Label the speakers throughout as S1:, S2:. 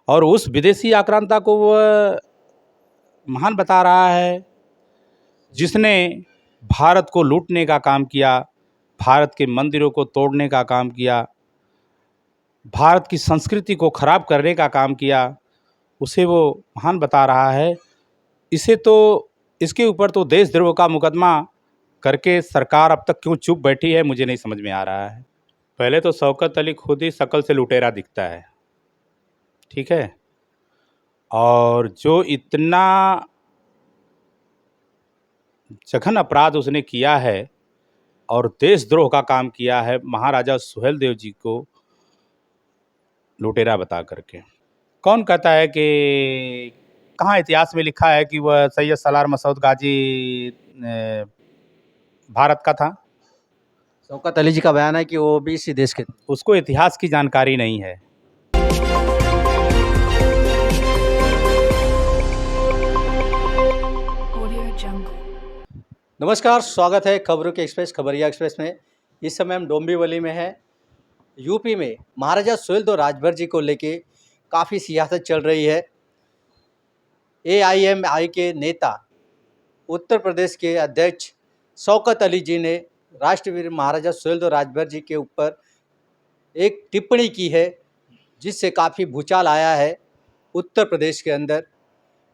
S1: और उस विदेशी आक्रांता को वह महान बता रहा है जिसने भारत को लूटने का काम किया, भारत के मंदिरों को तोड़ने का काम किया, भारत की संस्कृति को खराब करने का काम किया, उसे वो महान बता रहा है। इसके ऊपर तो देशद्रोह का मुकदमा करके सरकार अब तक क्यों चुप बैठी है, मुझे नहीं समझ में आ रहा है। पहले तो शौकत अली खुद ही शक्ल से लुटेरा दिखता है, ठीक है। और जो इतना जघन अपराध उसने किया है और देशद्रोह का काम किया है, महाराजा सुहेलदेव जी को लुटेरा बता करके। कौन कहता है कि कहाँ इतिहास में लिखा है कि वह सैयद सलार मसूद गाजी भारत का था?
S2: शौकत अली जी का बयान है कि वो भी इसी देश के थे।
S1: उसको इतिहास की जानकारी नहीं है।
S2: नमस्कार, स्वागत है खबरों के एक्सप्रेस खबरिया एक्सप्रेस में। इस समय हम डोंबिवली में हैं। यूपी में महाराजा सुहेलदेव राजभर जी को लेके काफ़ी सियासत चल रही है। एआईएमआई के नेता उत्तर प्रदेश के अध्यक्ष शौकत अली जी ने राष्ट्रवीर महाराजा सुहेलदेव राजभर जी के ऊपर एक टिप्पणी की है, जिससे काफ़ी भूचाल आया है उत्तर प्रदेश के अंदर।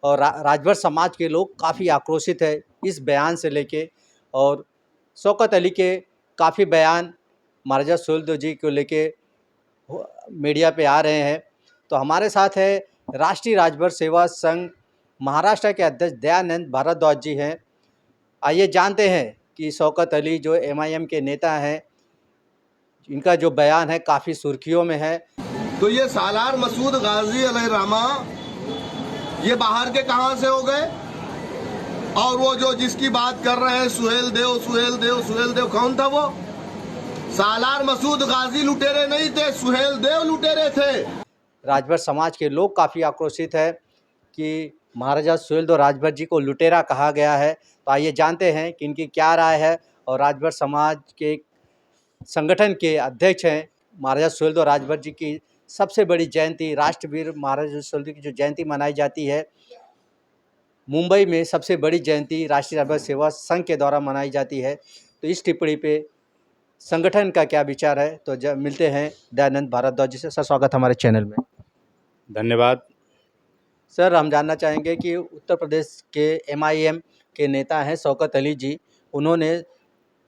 S2: और राजभर समाज के लोग काफ़ी आक्रोशित है इस बयान से लेके। और शौकत अली के काफ़ी बयान महाराजा सुहेलदेव जी को लेके मीडिया पे आ रहे हैं। तो हमारे साथ है राष्ट्रीय राजभर सेवा संघ महाराष्ट्र के अध्यक्ष दयानंद भारद्वाज जी हैं। आइए जानते हैं कि शौकत अली जो एमआईएम के नेता हैं, इनका जो बयान है काफ़ी सुर्खियों में है।
S3: तो ये सालार मसूद गाजी अलैहिर्रहमा ये बाहर के कहां से हो गए? और वो जो जिसकी बात कर रहे हैं सुहेलदेव सुहेलदेव सुहेलदेव, कौन था वो? सालार मसूद गाजी लुटेरे नहीं थे, सुहेलदेव लुटेरे थे।
S2: राजभर समाज के लोग काफ़ी आक्रोशित है कि महाराजा सुहेलदेव राजभर जी को लुटेरा कहा गया है। तो आइए जानते हैं कि इनकी क्या राय है। और राजभर समाज के संगठन के अध्यक्ष हैं। महाराजा सुहेलदेव राजभर जी की सबसे बड़ी जयंती, राष्ट्रवीर महाराजा सुहेलदेव की जो जयंती मनाई जाती है मुंबई में, सबसे बड़ी जयंती राष्ट्रीय राजभर सेवा संघ के द्वारा मनाई जाती है। तो इस टिप्पणी पे संगठन का क्या विचार है, तो जब मिलते हैं दयानंद भारद्वाज जी से। सर, स्वागत हमारे चैनल में।
S1: धन्यवाद।
S2: सर, हम जानना चाहेंगे कि उत्तर प्रदेश के एमआईएम के नेता हैं शौकत अली जी, उन्होंने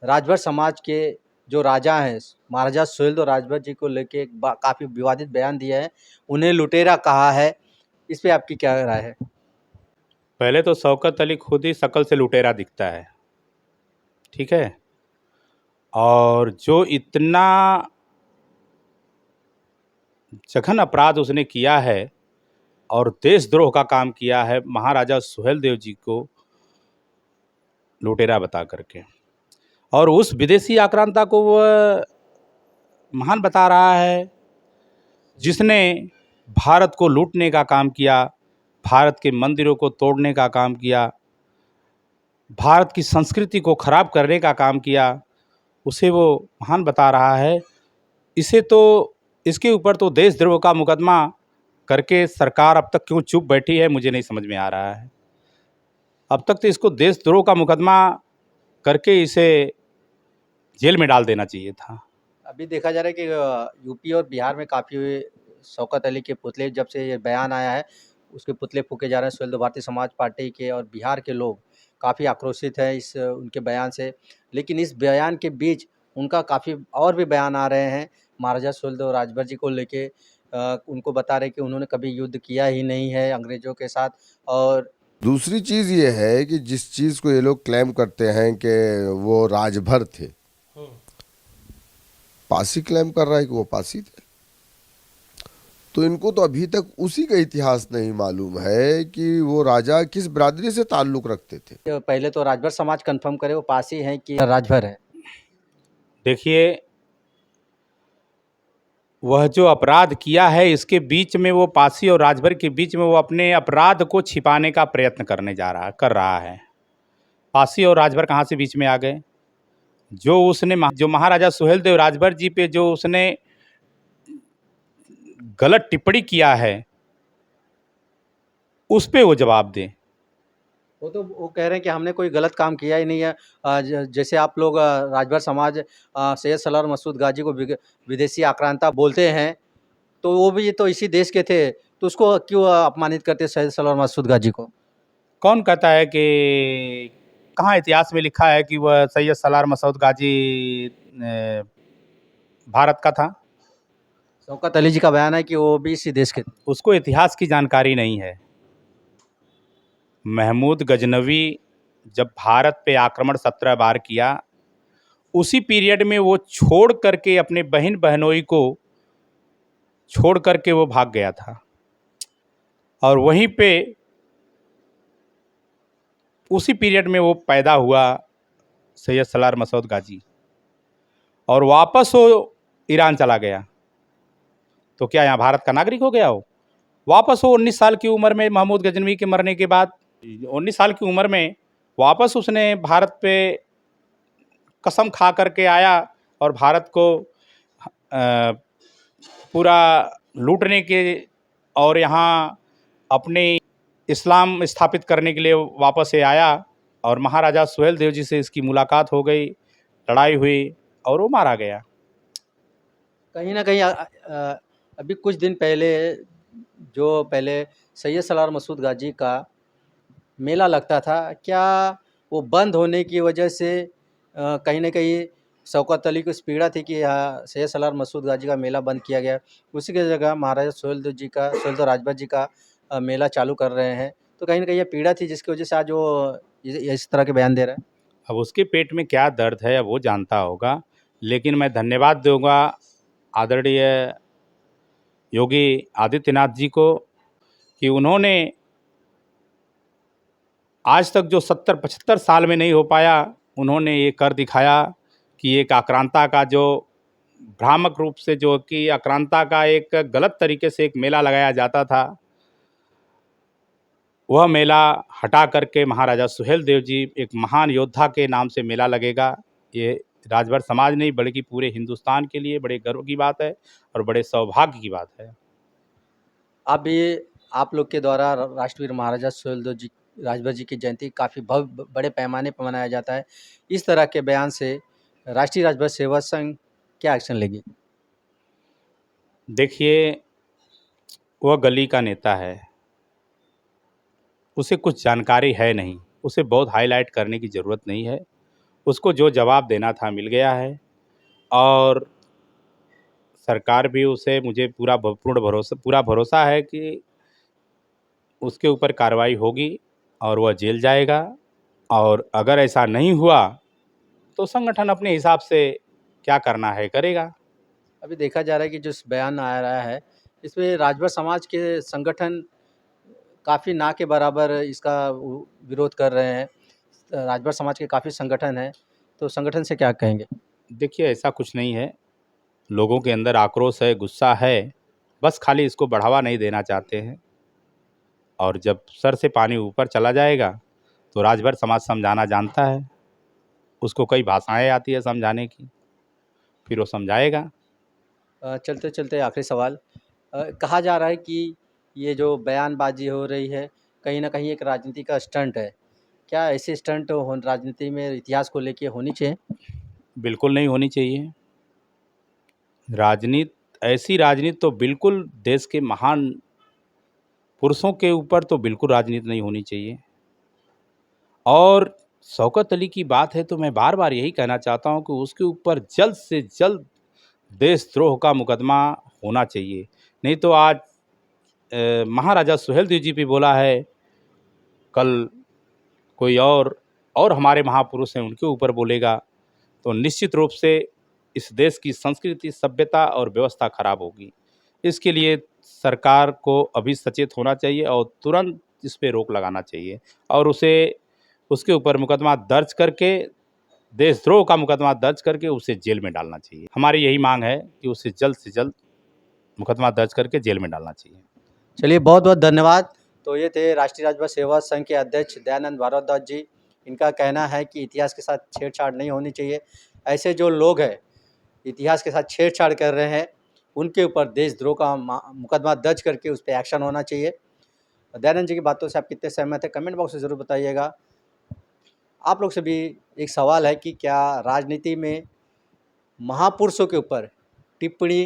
S2: राजभर समाज के जो राजा हैं महाराजा सुहेलदेव राजभर जी को लेके काफ़ी विवादित बयान दिया है, उन्हें लुटेरा कहा है। इस पे आपकी क्या राय है?
S1: पहले तो शौकत अली खुद ही शक्ल से लुटेरा दिखता है, ठीक है। और जो इतना जघन अपराध उसने किया है और देशद्रोह का काम किया है, महाराजा सुहेलदेव जी को लुटेरा बता करके। और उस विदेशी आक्रांता को वह महान बता रहा है जिसने भारत को लूटने का काम किया, भारत के मंदिरों को तोड़ने का काम किया, भारत की संस्कृति को खराब करने का काम किया, उसे वो महान बता रहा है। इसके ऊपर तो देशद्रोह का मुकदमा करके सरकार अब तक क्यों चुप बैठी है, मुझे नहीं समझ में आ रहा है। अब तक तो इसको देशद्रोह का मुकदमा करके इसे जेल में डाल देना चाहिए था।
S2: अभी देखा जा रहा है कि यूपी और बिहार में काफ़ी शौकत अली के पुतले, जब से ये बयान आया है उसके पुतले फूके जा रहे हैं। सुहेलदेव भारतीय समाज पार्टी के और बिहार के लोग काफ़ी आक्रोशित है इस उनके बयान से। लेकिन इस बयान के बीच उनका काफ़ी और भी बयान आ रहे हैं महाराजा सुहेलदेव राजभर जी को लेके। उनको बता रहे कि उन्होंने कभी युद्ध किया ही नहीं है अंग्रेज़ों के साथ। और
S3: दूसरी चीज ये है कि जिस चीज को ये लोग क्लेम करते हैं कि वो राजभर थे, पासी क्लेम कर रहा है कि वो पासी थे, तो इनको तो अभी तक उसी का इतिहास नहीं मालूम है कि वो राजा किस बिरादरी से ताल्लुक रखते थे।
S2: पहले तो राजभर समाज कंफर्म करे वो पासी हैं कि राजभर है।
S1: देखिए, वह जो अपराध किया है इसके बीच में, वो पासी और राजभर के बीच में वो अपने अपराध को छिपाने का प्रयत्न कर रहा है। पासी और राजभर कहाँ से बीच में आ गए? जो महाराजा सुहेलदेव राजभर जी पे जो उसने गलत टिप्पणी किया है, उस पे वो जवाब दें।
S2: वो कह रहे हैं कि हमने कोई गलत काम किया ही नहीं है। जैसे आप लोग राजभर समाज सैयद सलार मसूद गाजी को विदेशी आक्रांता बोलते हैं, तो वो भी तो इसी देश के थे, तो उसको क्यों अपमानित करते सैयद सलार मसूद गाजी को?
S1: कौन कहता है कि कहाँ इतिहास में लिखा है कि वह सैयद सलार मसूद गाजी भारत का था?
S2: शौकत अली जी का बयान है कि वो भी इसी देश के थे।
S1: उसको इतिहास की जानकारी नहीं है। महमूद गजनवी जब भारत पे आक्रमण 17 बार किया, उसी पीरियड में वो छोड़ करके अपने बहन बहनोई को छोड़ करके वो भाग गया था, और वहीं पे उसी पीरियड में वो पैदा हुआ सैयद सलार मसूद गाजी, और वापस वो ईरान चला गया। तो क्या यहाँ भारत का नागरिक हो गया हो? वापस वो 19 साल की उम्र में, महमूद गजनवी के मरने के बाद 19 साल की उम्र में वापस उसने भारत पे कसम खा करके आया और भारत को पूरा लूटने के और यहाँ अपने इस्लाम स्थापित करने के लिए वापस से आया, और महाराजा सुहेल देव जी से इसकी मुलाकात हो गई, लड़ाई हुई और वो मारा गया।
S2: कहीं न कहीं अभी कुछ दिन पहले जो पहले सैयद सलार मसूद गाजी का मेला लगता था, क्या वो बंद होने की वजह से कहीं न कहीं शौकत अली को इस पीड़ा थी कि सैयद सलार मसूद गाजी का मेला बंद किया गया, उसी की जगह महाराजा सुहेल देव राजभर जी का मेला चालू कर रहे हैं, तो कहीं न कहीं ये पीड़ा थी जिसकी वजह से आज वो इस तरह के बयान दे रहा है?
S1: अब उसके पेट में क्या दर्द है अब वो जानता होगा, लेकिन मैं धन्यवाद दूंगा आदरणीय योगी आदित्यनाथ जी को कि उन्होंने आज तक जो 70-75 साल में नहीं हो पाया, उन्होंने ये कर दिखाया कि एक आक्रांता का जो भ्रामक रूप से, जो कि आक्रांता का एक गलत तरीके से एक मेला लगाया जाता था, वह मेला हटा करके महाराजा सुहेल देव जी एक महान योद्धा के नाम से मेला लगेगा। ये राजभर समाज नहीं बल्कि पूरे हिंदुस्तान के लिए बड़े गर्व की बात है और बड़े सौभाग्य की बात है।
S2: आप लोग के द्वारा राष्ट्रवीर महाराजा सुहेल देव जी राजभर जी की जयंती काफ़ी बड़े पैमाने पर मनाया जाता है। इस तरह के बयान से राष्ट्रीय राजभर सेवा संघ क्या एक्शन लेगी?
S1: देखिए, वह गली का नेता है, उसे कुछ जानकारी है नहीं, उसे बहुत हाईलाइट करने की ज़रूरत नहीं है। उसको जो जवाब देना था मिल गया है, और सरकार भी उसे, मुझे पूरा भरोसा है कि उसके ऊपर कार्रवाई होगी और वह जेल जाएगा, और अगर ऐसा नहीं हुआ तो संगठन अपने हिसाब से क्या करना है करेगा।
S2: अभी देखा जा रहा है कि जो बयान आ रहा है, इसमें राजभर समाज के संगठन काफ़ी ना के बराबर इसका विरोध कर रहे हैं। राजभर समाज के काफ़ी संगठन हैं, तो संगठन से क्या कहेंगे?
S1: देखिए, ऐसा कुछ नहीं है, लोगों के अंदर आक्रोश है, गुस्सा है, बस खाली इसको बढ़ावा नहीं देना चाहते हैं, और जब सर से पानी ऊपर चला जाएगा तो राजभर समाज समझाना जानता है, उसको कई भाषाएं आती है समझाने की, फिर वो समझाएगा।
S2: चलते चलते आखिरी सवाल, कहा जा रहा है कि ये जो बयानबाजी हो रही है कहीं ना कहीं एक राजनीति का स्टंट है, क्या ऐसे स्टंट राजनीति में इतिहास को लेके होनी चाहिए?
S1: बिल्कुल नहीं होनी चाहिए। ऐसी राजनीति तो बिल्कुल, देश के महान पुरुषों के ऊपर तो बिल्कुल राजनीति नहीं होनी चाहिए। और शौकत अली की बात है तो मैं बार बार यही कहना चाहता हूं कि उसके ऊपर जल्द से जल्द देशद्रोह का मुकदमा होना चाहिए। नहीं तो आज महाराजा सुहेल देव जी भी बोला है, कल कोई और हमारे महापुरुष हैं उनके ऊपर बोलेगा, तो निश्चित रूप से इस देश की संस्कृति, सभ्यता और व्यवस्था खराब होगी। इसके लिए सरकार को अभी सचेत होना चाहिए और तुरंत इस पे रोक लगाना चाहिए, और उसके ऊपर मुकदमा दर्ज करके, देशद्रोह का मुकदमा दर्ज करके उसे जेल में डालना चाहिए। हमारी यही मांग है कि उसे जल्द से जल्द मुकदमा दर्ज करके जेल में डालना चाहिए।
S2: चलिए, बहुत बहुत धन्यवाद। तो ये थे राष्ट्रीय राजभर सेवा संघ के अध्यक्ष दयानंद भारद्वाज जी। इनका कहना है कि इतिहास के साथ छेड़छाड़ नहीं होनी चाहिए। ऐसे जो लोग हैं इतिहास के साथ छेड़छाड़ कर रहे हैं, उनके ऊपर देशद्रोह का मुकदमा दर्ज करके उस पर एक्शन होना चाहिए। दयानंद जी की बातों से आप कितने सहमत हैं, कमेंट बॉक्स में ज़रूर बताइएगा। आप लोग से भी एक सवाल है कि क्या राजनीति में महापुरुषों के ऊपर टिप्पणी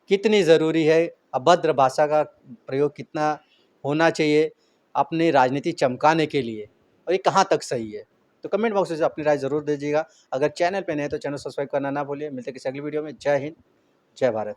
S2: कितनी ज़रूरी है, अभद्र भाषा का प्रयोग कितना होना चाहिए अपनी राजनीति चमकाने के लिए, और ये कहाँ तक सही है? तो कमेंट बॉक्स में अपनी राय ज़रूर दीजिएगा। अगर चैनल पे नए हैं तो चैनल सब्सक्राइब करना ना भूलिए। मिलते हैं किसी अगली वीडियो में। जय हिंद, जय भारत।